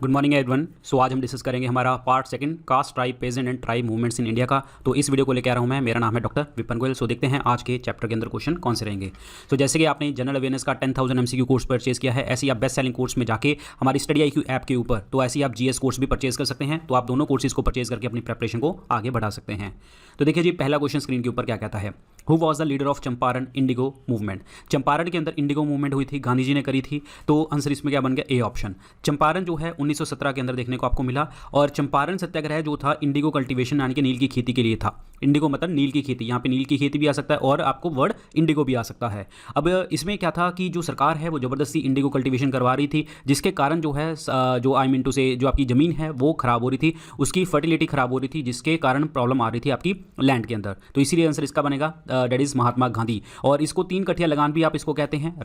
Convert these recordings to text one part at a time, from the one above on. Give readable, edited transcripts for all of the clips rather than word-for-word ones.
Good morning everyone. सो आज हम discuss करेंगे हमारा part second caste tribe peasant and tribe movements in India का। तो इस वीडियो को लेकर आ रहा हूँ मैं, मेरा नाम है डॉक्टर विपिन गोयल। सो देखते हैं आज के चैप्टर के अंदर क्वेश्चन कौन से रहेंगे। तो जैसे कि आपने जनरल अवेयरनेस का 10,000 MCQ कोर्स परचेज किया है, ऐसे ही आप बेस्ट सेलिंग कोर्स में जाके हमारी स्टडी IQ ऐप के ऊपर, तो ऐसे ही आप GS कोर्स भी परचेज कर सकते हैं। तो आप दोनों कोर्सेज को परचेज करके अपनी प्रेपरेशन को आगे बढ़ा सकते हैं। तो देखिए जी, पहला क्वेश्चन स्क्रीन के ऊपर क्या कहता है, who was the leader of Champaran Indigo movement. Champaran के अंदर इंडिगो मूवमेंट हुई थी, गांधी जी ने करी थी। तो आंसर इसमें क्या बन गया, ए ऑप्शन। चंपारण जो है 1917 के अंदर देखने को आपको मिला। और चंपारण सत्याग्रह जो था इंडिगो कल्टीवेशन यानी कि नील की खेती के लिए था। इंडिगो मतलब नील की खेती, यहाँ पे नील की खेती भी आ सकता है और आपको वर्ड इंडिगो भी आ सकता है। अब इसमें क्या था कि जो सरकार है वो ज़बरदस्ती इंडिगो कल्टीवेशन करवा रही थी, जिसके कारण जो है जो आई मीन टू से जो आपकी ज़मीन है वो खराब हो रही थी, उसकी फर्टिलिटी खराब हो रही थी, जिसके कारण प्रॉब्लम आ रही थी आपकी लैंड के अंदर। तो इसीलिए आंसर इसका बनेगा डेट इज महात्मा गांधी। और इसको तीन कठिया लगान भी आप इसको कहते हैं।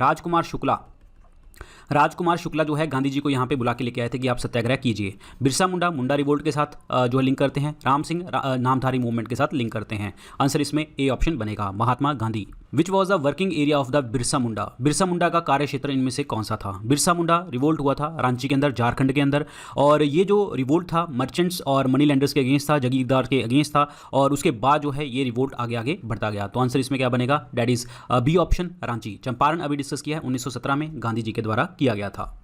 राजकुमार शुक्ला जो है गांधी जी को यहाँ पे बुला के लेके आए थे कि आप सत्याग्रह कीजिए। बिरसा मुंडा मुंडा रिवोल्ट के साथ जो है लिंक करते हैं। राम सिंह नामधारी मूवमेंट के साथ लिंक करते हैं। आंसर इसमें ए ऑप्शन बनेगा, Mahatma Gandhi. Which was the working area of the Birsa Munda. Birsa Munda का कार्य क्षेत्र इनमें से कौन सा था। बिरसा मुंडा रिवोल्ट हुआ था रांची के अंदर, झारखंड के अंदर। और ये जो रिवोल्ट था मर्चेंट्स और मनी लैंडर्स के अगेंस्ट था, जगीरदार के अगेंस्ट था। और उसके बाद जो है ये रिवोल्ट आगे आगे बढ़ता गया। तो आंसर इसमें क्या बनेगा, that is B option, Ranchi. Champaran अभी डिस्कस किया है, 1917 में गांधी जी के द्वारा किया गया था।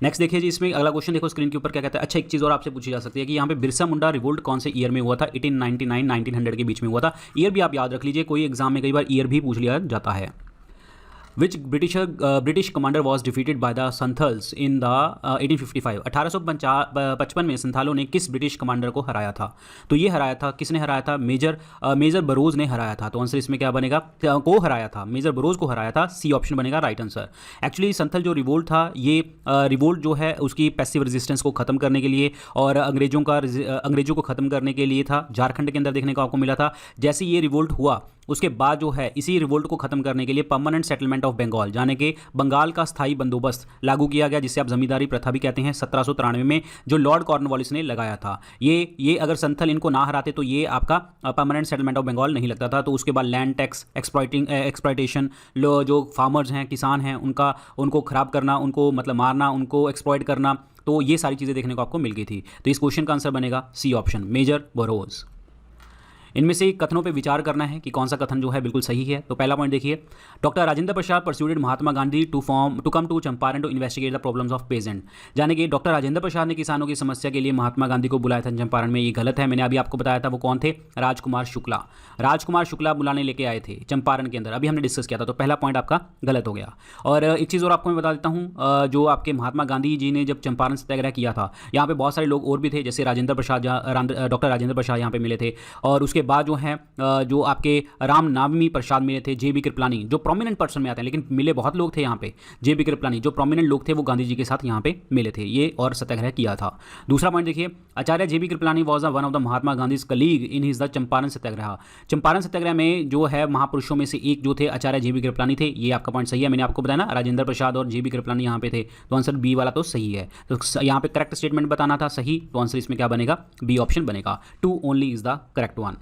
नेक्स्ट देखिए जी, इसमें अगला क्वेश्चन देखो स्क्रीन के ऊपर क्या कहता है। अच्छा, एक चीज़ और आपसे पूछी जा सकती है कि यहाँ पे बिरसा मुंडा रिवोल्ट कौन से ईयर में हुआ था। 1899 1900 के बीच में हुआ था। ईयर भी आप याद रख लीजिए, कोई एग्जाम में कई बार ईयर भी पूछ लिया जाता है। Which British commander was defeated by the Santhals in the 1855। 1855 में संथालों ने किस ब्रिटिश कमांडर को हराया था। तो ये हराया था, किसने हराया था, मेजर बरोज ने हराया था। तो आंसर इसमें क्या बनेगा, को हराया था, मेजर बरोज को हराया था। सी ऑप्शन बनेगा राइट आंसर। एक्चुअली संथल जो रिवोल्ट था, ये रिवोल्ट जो है उसकी पैसिव रेजिस्टेंस को खत्म करने के लिए और अंग्रेजों को खत्म करने के लिए था। झारखंड के अंदर देखने को आपको मिला था। जैसे ये रिवोल्ट हुआ उसके बाद जो है इसी रिवोल्ट को खत्म करने के लिए परमानेंट सेटलमेंट ऑफ बंगाल यानी कि बंगाल का स्थायी बंदोबस्त लागू किया गया, जिसे आप जमींदारी प्रथा भी कहते हैं। 1793 में जो लॉर्ड कॉर्नवालिस ने लगाया था। ये अगर संथल इनको ना हराते तो ये आपका परमानेंट सेटलमेंट ऑफ बंगाल नहीं लगता था। तो उसके बाद लैंड टैक्स, एक्सप्लॉइटेशन, जो फार्मर्स हैं, किसान हैं, उनको खराब करना, उनको मतलब मारना, उनको एक्सप्लॉइट करना, तो ये सारी चीज़ें देखने को आपको मिल गई थी। तो इस क्वेश्चन का आंसर बनेगा सी ऑप्शन, मेजर बरोज। इनमें से कथनों पे विचार करना है कि कौन सा कथन जो है बिल्कुल सही है। तो पहला पॉइंट देखिए, doctor Rajendra Prasad persuaded Mahatma Gandhi to come to Champaran to investigate the problems of peasant. यानी कि डॉक्टर राजेंद्र प्रसाद ने किसानों की समस्या के लिए महात्मा गांधी को बुलाया था चंपारण में। ये गलत है, मैंने अभी आपको बताया था वो कौन थे, राजकुमार शुक्ला बुलाने लेके आए थे चंपारण के अंदर, अभी हमने डिस्कस किया था। तो पहला पॉइंट आपका गलत हो गया। और एक चीज़ और आपको मैं बता देता हूँ, जो आपके महात्मा गांधी जी ने जब चंपारण सत्याग्रह किया था, यहाँ पे बहुत सारे लोग और भी थे, जैसे डॉक्टर राजेंद्र प्रसाद यहाँ पे मिले थे। और उसके बाद जो है जो आपके राम नावमी प्रसाद मिले थे, JB कृपलानी, जो प्रोमिनेंट पर्सन में आते हैं, लेकिन मिले बहुत लोग थे यहाँ पे। JB कृपलानी जो प्रोमिनेंट लोग थे वो गांधी जी के साथ यहाँ पे मिले थे, ये और सत्याग्रह किया था। दूसरा पॉइंट देखिए, Acharya JB Kripalani was one of the Mahatma Gandhi's colleague in his the Champaran Satyagraha. Champaran Satyagraha में जो है महापुरुषों में से एक जो थे आचार्य JB कृपलानी थे। ये आपका पॉइंट सही है, मैंने आपको बताया ना, राजेंद्र प्रसाद और JB कृपलानी यहाँ पे थे। तो आंसर बी वाला तो सही है। तो यहाँ पे करेक्ट स्टेटमेंट बताना था सही, तो आंसर इसमें क्या बनेगा, बी ऑप्शन बनेगा। 2 only is the correct one.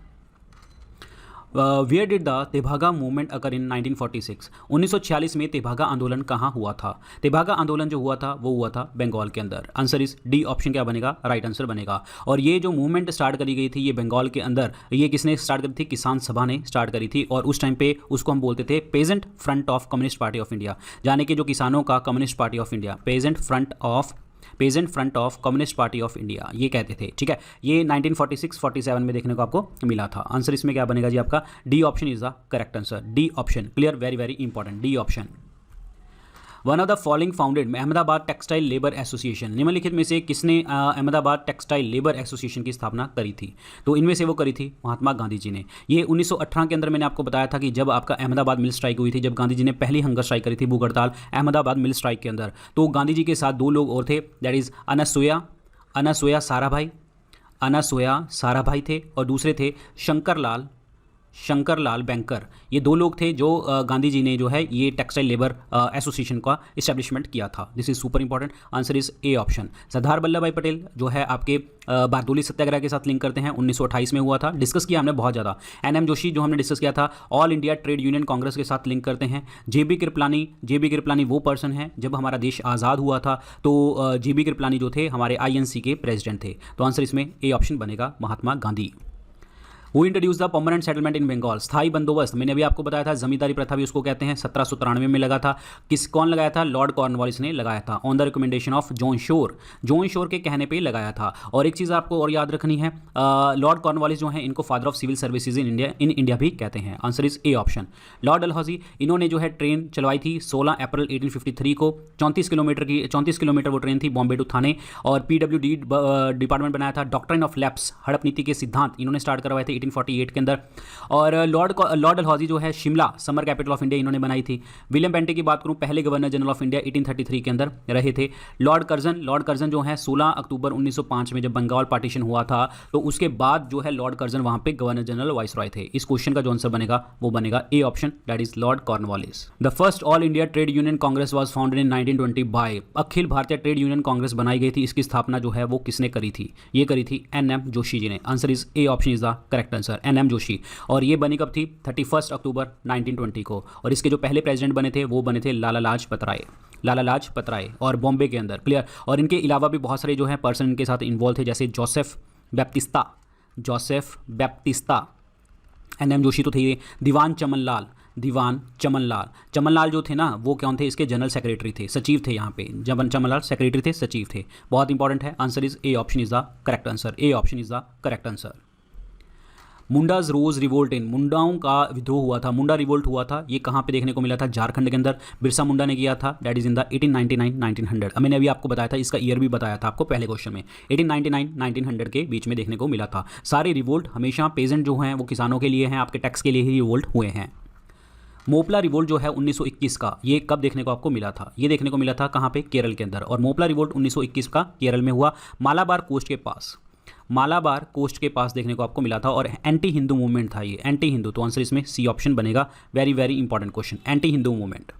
Where did the Tebhaga movement occur in 1946। 1946 में तेभागा आंदोलन कहाँ हुआ था। तेभागा आंदोलन जो हुआ था वो हुआ था बंगाल के अंदर। आंसर इस डी ऑप्शन क्या बनेगा, राइट आंसर बनेगा। और ये जो मूवमेंट स्टार्ट करी गई थी ये बंगाल के अंदर, ये किसने स्टार्ट करी थी, किसान सभा ने स्टार्ट करी थी। और उस टाइम पे उसको हम बोलते थे peasant front of Communist Party of India, यानी कि जो किसानों का Communist Party of India, peasant front of Communist Party of India, ये कहते थे। ठीक है, ये 1946-47 में देखने को आपको मिला था। आंसर इसमें क्या बनेगा जी आपका, D option is the correct answer. D option clear, very very important, D option. One of the following founded Ahmedabad textile labour association. निम्नलिखित में से किसने अहमदाबाद टेक्सटाइल लेबर एसोसिएशन की स्थापना करी थी। तो इनमें से वो करी थी महात्मा गांधी जी ने। ये 1918 के अंदर मैंने आपको बताया था कि जब आपका अहमदाबाद मिल स्ट्राइक हुई थी, जब गांधी जी ने पहली हंगर स्ट्राइक करी थी, भूख हड़ताल, अहमदाबाद मिल स्ट्राइक के अंदर। तो गांधी जी के साथ दो लोग और थे, दैट इज अनासुया साराभाई थे, और दूसरे थे शंकर लाल बैंकर, ये दो लोग थे जो गांधी जी ने जो है ये टेक्सटाइल लेबर एसोसिएशन का इस्टेब्लिशमेंट किया था। This is super important. Answer is A option. Sardar Vallabh Bhai Patel जो है आपके बारदोली सत्याग्रह के साथ लिंक करते हैं, 1928 में हुआ था, डिस्कस किया हमने बहुत ज़्यादा। एनएम जोशी जो हमने डिस्कस किया था, all India trade union Congress के साथ लिंक करते हैं। जेबी कृपलानी वो पर्सन है जब हमारा देश आज़ाद हुआ था तो जेबी कृपलानी जो थे हमारे आईएनसी के प्रेसिडेंट थे। तो आंसर इसमें ए ऑप्शन बनेगा, Mahatma Gandhi. Who introduce the permanent settlement in Bengal, स्थायी बंदोबस्त, मैंने अभी आपको बताया था जमींदारी प्रथा भी उसको कहते हैं, 1793 में लगा था। कौन लगाया था? लॉर्ड कॉर्नवालिस ने लगाया था, on the recommendation of John Shore के कहने पे लगाया था। और एक चीज़ आपको और याद रखनी है, लॉर्ड कॉर्नवालिस जो है इनको father of civil services in India भी कहते हैं। Answer is A option. Lord Dalhousie, इन्होंने जो है ट्रेन चलवाई थी 16 अप्रैल 1853 को, 34 किलोमीटर वो ट्रेन थी बॉम्बे टू थाने। और पीडब्ल्यूडी डिपार्टमेंट बनाया था। डॉक्ट्रिन ऑफ लैप्स, हड़प नीति के सिद्धांत इन्होंने स्टार्ट करवाए थे 1848 के अंदर। और लॉर्ड डलहौजी जो है Shimla summer capital of India इन्होंने बनाई थी। विलियम बेंटे की बात करूं, पहले गवर्नर जनरल ऑफ इंडिया 1833 के अंदर रहे थे। लॉर्ड कर्जन जो है 16 अक्टूबर 1905 में जब बंगाल पार्टीशन हुआ था तो उसके बाद जो है लॉर्ड कर्जन वहां पे गवर्नर जनरल वाइसरॉय थे। इस क्वेश्चन का जो आंसर बनेगा वो बनेगा A option, that is lord Cornwallis. The first all India trade union congress was founded in 1920 by, अखिल भारतीय ट्रेड यूनियन कांग्रेस बनाई गई थी, इसकी स्थापना जो है वो किसने करी थी? ये करी थी एनएम जोशी जी ने। Answer is A option is the correct answer, N M Joshi. और ये बनी कब थी? 31 अक्टूबर 1920 को। और इसके जो पहले प्रेसिडेंट बने थे वो बने थे लाला लाजपत राय और बॉम्बे के अंदर। क्लियर। और इनके अलावा भी बहुत सारे जो है पर्सन इनके साथ इन्वॉल्व थे, जैसे जोसेफ बैप्टिस्ता। एनएम जोशी तो थे। दीवान चमनलाल जो थे ना वो कौन थे? इसके जनरल सेक्रेटरी थे, सचिव थे यहाँ पे। चमनलाल सेक्रेटरी थे, सचिव थे। बहुत इंपॉर्टेंट है। Answer is A option is the correct answer, A option is the correct answer. Mundas rose revolt in, मुंडाओं का विद्रोह हुआ था, मुंडा रिवोल्ट हुआ था, ये कहाँ पे देखने को मिला था? झारखंड के अंदर बिरसा मुंडा ने किया था, दैट इज इन द 1899-1900। मैंने अभी आपको बताया था, इसका ईयर भी बताया था आपको पहले क्वेश्चन में, 1899-1900 के बीच में देखने को मिला था। सारे रिवोल्ट हमेशा पेजेंट जो हैं वो किसानों के लिए हैं, आपके टैक्स के लिए ही रिवोल्ट हुए हैं। मोपला रिवोल्ट जो है 1921 का, ये कब देखने को आपको मिला था? ये देखने को मिला था कहाँ पे? केरल के अंदर। और मोपला रिवोल्ट 1921 का केरल में हुआ, मालाबार कोस्ट के पास देखने को आपको मिला था। और एंटी हिंदू मूवमेंट था ये, एंटी हिंदू। तो आंसर इसमें सी ऑप्शन बनेगा, very very important question, anti Hindu movement.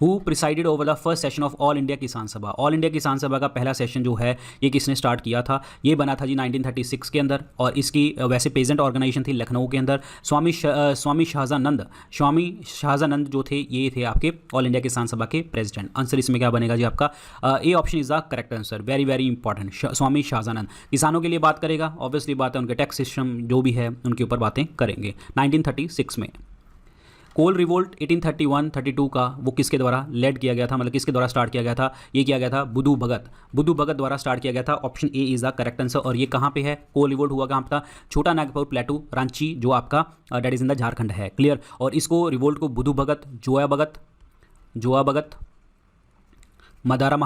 Who presided over the first session of all India किसान सभा, ऑल इंडिया किसान सभा का पहला सेशन जो है ये किसने स्टार्ट किया था? ये बना था जी 1936 के अंदर। और इसकी वैसे पेजेंट ऑर्गेनाइजेशन थी लखनऊ के अंदर। स्वामी शाहजानंद जो थे ये थे आपके ऑल इंडिया किसान सभा के प्रेसिडेंट। आंसर इसमें क्या बनेगा जी आपका? A option is the correct answer, very very important. Swami Sahajanand किसानों के लिए बात करेगा, ऑब्वियसली बात है, उनके टैक्स सिस्टम जो भी है उनके ऊपर बातें करेंगे। 1936 में कोल रिवोल्ट 1831-32 का वो किसके द्वारा लेड किया गया था, मतलब किसके द्वारा स्टार्ट किया गया था? ये किया गया था बुद्धू भगत द्वारा स्टार्ट किया गया था। Option A is the correct answer. और ये कहाँ पे है? कोल रिवोल्ट हुआ कहाँ था? छोटा नागपुर प्लेटू, रांची, जो आपका that is in the Jharkhand है। क्लियर। और इसको रिवोल्ट को बुद्धू भगत, जोया भगत, मदारा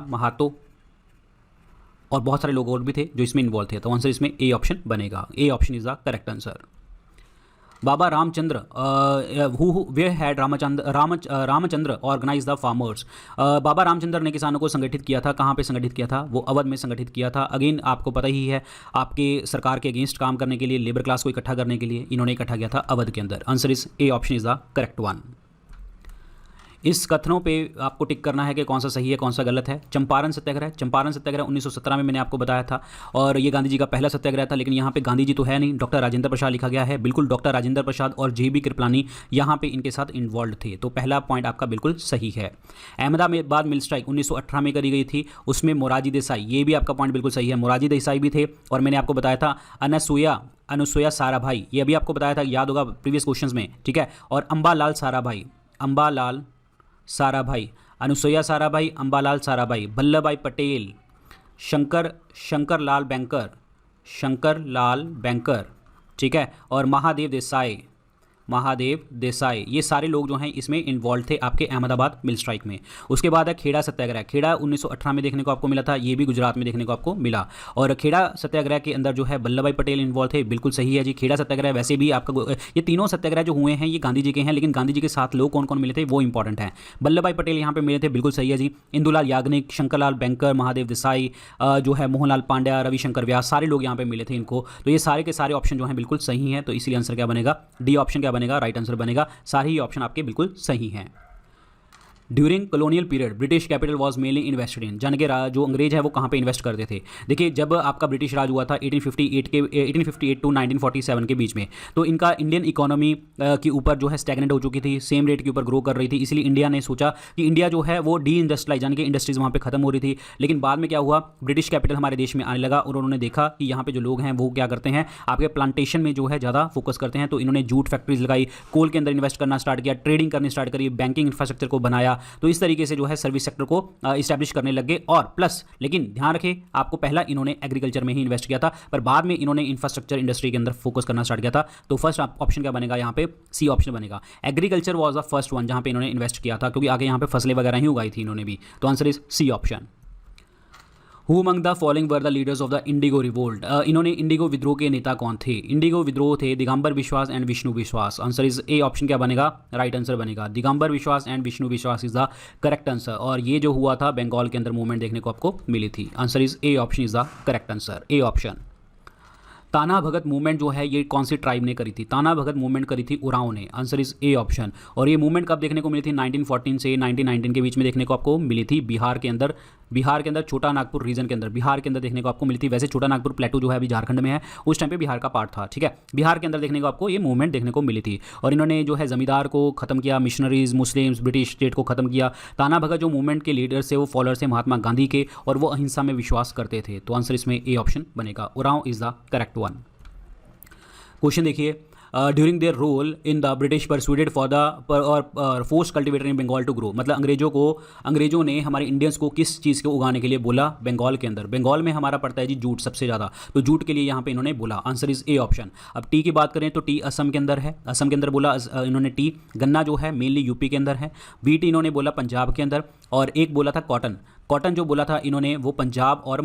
महातो और बहुत सारे लोग और भी थे जो इसमें इन्वॉल्व थे। तो आंसर इसमें ए ऑप्शन बनेगा, A option is the correct answer. Baba Ramchandra they had Ramchandra organise the farmers, Baba Ramchandra ने किसानों को संगठित किया था। कहाँ पे संगठित किया था? वो अवध में संगठित किया था। अगेन आपको पता ही है, आपके सरकार के अगेंस्ट काम करने के लिए, लेबर क्लास को इकट्ठा करने के लिए इन्होंने इकट्ठा किया था अवध के अंदर। Answer is A option is the correct one. इस कथनों पे आपको टिक करना है कि कौन सा सही है कौन सा गलत है। चंपारण सत्याग्रह 1917 में मैंने आपको बताया था, और ये गांधी जी का पहला सत्याग्रह था। लेकिन यहाँ पे गांधी जी तो है नहीं, डॉक्टर राजेंद्र प्रसाद लिखा गया है। बिल्कुल, डॉक्टर राजेंद्र प्रसाद और जेबी कृपलानी यहाँ पे इनके साथ इन्वॉल्व थे। तो पहला पॉइंट आपका बिल्कुल सही है। अहमदाबाद मिल स्ट्राइक 1918 में करी गई थी, उसमें मोरारजी देसाई, ये भी आपका पॉइंट बिल्कुल सही है, मोरारजी देसाई भी थे। और मैंने आपको बताया था अनुसुया साराभाई, ये अभी आपको बताया था, याद होगा प्रीवियस क्वेश्चन में, ठीक है। और अंबालाल साराभाई, अनुसुईया साराभाई, अंबालाल साराभाई, वल्लभ भाई पटेल, शंकर लाल बैंकर, ठीक है। और महादेव देसाई, महादेव देसाई, ये सारे लोग जो हैं इसमें इन्वॉल्व थे आपके अहमदाबाद मिल स्ट्राइक में। उसके बाद है खेड़ा सत्याग्रह। खेड़ा 1918 में देखने को आपको मिला था, ये भी गुजरात में देखने को आपको मिला। और खेड़ा सत्याग्रह के अंदर जो है वल्लभ भाई पटेल इन्वॉल्व थे, बिल्कुल सही है जी। खेड़ा सत्याग्रह वैसे भी आपका, ये तीनों सत्याग्रह जो हुए हैं ये गांधी जी के हैं, लेकिन गांधी जी के साथ लोग कौन कौन मिले थे वो इंपॉर्टेंट है। वल्लभ भाई पटेल यहाँ पे मिले थे, बिल्कुल सही है जी। इंदुलाल याग्निक, शंकरलाल बैंकर, महादेव देसाई, जो है मोहनलाल पांड्या, रविशंकर व्यास, सारे लोग यहाँ पे मिले थे इनको। तो ये सारे के सारे ऑप्शन जो हैं बिल्कुल सही हैं, तो इसलिए आंसर क्या बनेगा, डी ऑप्शन क्या बनेगा, राइट आंसर बनेगा। सारे ही ऑप्शन आपके बिल्कुल सही हैं। During colonial period British capital was mainly invested in, जान के जो अंग्रेज है वो कहाँ पे इन्वेस्ट करते थे। देखिए जब आपका ब्रिटिश राज हुआ था 1858 टू 1947 के बीच में, तो इनका इंडियन इकोनॉमी के ऊपर जो है स्टैग्नेंट हो चुकी थी, सेम रेट के ऊपर ग्रो कर रही थी। इसलिए इंडिया ने सोचा कि इंडिया जो है वो डी इंडस्ट्रियलाइज, यानी कि इंडस्ट्रीज वहाँ पे खत्म हो रही थी। लेकिन बाद में क्या हुआ, ब्रिटिश कैपिटल हमारे देश में आने लगा और उन्होंने देखा कि यहाँ पे जो लोग हैं वो क्या करते हैं, आपके प्लांटेशन में जो है ज़्यादा फोकस करते हैं। तो इन्होंने जूट फैक्ट्रीज लगाई, कोल के अंदर इन्वेस्ट करना स्टार्ट किया, ट्रेडिंग करनी स्टार्ट करी, बैंकिंग इंफ्रास्ट्रक्चर को बनाया। तो इस तरीके से जो है सर्विस सेक्टर को इस्टेब्लिश करने लग गए। और प्लस लेकिन ध्यान रखें, आपको पहला इन्होंने एग्रीकल्चर में ही इन्वेस्ट किया था, पर बाद में इन्होंने इंफ्रास्ट्रक्चर इंडस्ट्री के अंदर फोकस करना स्टार्ट किया था। तो फर्स्ट ऑप्शन क्या बनेगा, यहाँ पे सी ऑप्शन बनेगा। Agriculture was the first one जहां पे इन्होंने इन्वेस्ट किया था, क्योंकि आगे यहाँ पे फसलें वगैरह ही उगाई थी इन्होंने भी। तो answer is C option. Who among the following were the leaders of the indigo revolt, इन्होंने इंडिगो विद्रोह के नेता कौन थे। इंडिगो विद्रोह थे दिगंबर विश्वास एंड विष्णु विश्वास। आंसर इज ए ऑप्शन क्या बनेगा, राइट आंसर बनेगा। दिगंबर विश्वास एंड विष्णु विश्वास इज द करेक्ट आंसर। और ये जो हुआ था बंगाल के अंदर मूवमेंट देखने को आपको मिली थी। Answer is A option is the correct answer, A option. ताना भगत मूवमेंट जो है ये कौन सी ट्राइब ने करी थी। ताना भगत मूवमेंट करी थी उरांव ने। Answer is A option. और ये मूवमेंट कब देखने को मिली थी, 1914 से 1919 के बीच में देखने को आपको मिली थी। बिहार के अंदर छोटा नागपुर रीजन के अंदर, बिहार के अंदर देखने को आपको मिली थी। वैसे छोटा नागपुर प्लेटू जो है अभी झारखंड में है, उस टाइम पे बिहार का पार्ट था, ठीक है। बिहार के अंदर देखने को आपको ये मूवमेंट देखने को मिली थी। और इन्होंने जो है जमींदार को खत्म किया, मिशनरीज, मुस्लिम्स, ब्रिटिश स्टेट को खत्म किया। ताना भगत जो मूवमेंट के लीडर्स थे वो फॉलोअर्स थे महात्मा गांधी के, और वो अहिंसा में विश्वास करते थे। तो आंसर इसमें ए ऑप्शन बनेगा, Oraon is the correct one. Question देखिए, during their role in the British persuaded for the force cultivator in Bengal to grow, मतलब अंग्रेजों ने हमारे इंडियंस को किस चीज़ को उगाने के लिए बोला बंगाल के अंदर। बंगाल में हमारा पड़ता है जी जूट सबसे ज़्यादा, तो जूट के लिए यहाँ पे इन्होंने बोला। Answer is A option. अब टी की बात करें तो टी असम के अंदर है, असम के अंदर बोला इन्होंने टी। गन्ना जो है मेनली यूपी के अंदर है। बीट इन्होंने बोला पंजाब के अंदर। और एक बोला था कॉटन जो बोला था इन्होंने वो पंजाब और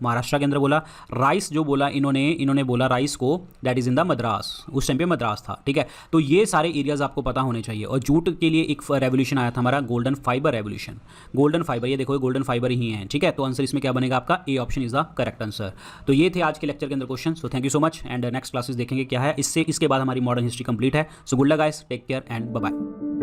महाराष्ट्र के अंदर बोला। राइस जो बोला इन्होंने बोला राइस को, that is in the Madras, उस टाइम पे मद्रास था, ठीक है। तो ये सारे एरियाज आपको पता होने चाहिए। और जूट के लिए एक रेवोल्यूशन आया था हमारा, golden fibre revolution. Golden fibre, ये देखो ये गोल्डन फाइबर ही है, ठीक है। तो आंसर इसमें क्या बनेगा आपका, A option is the correct answer. तो ये थे आज के लेक्चर के अंदर question. So thank you so much and next classes देखेंगे क्या है इसके बाद हमारी मॉडर्न हिस्ट्री कंप्लीट है। So good luck guys, take care and bye bye.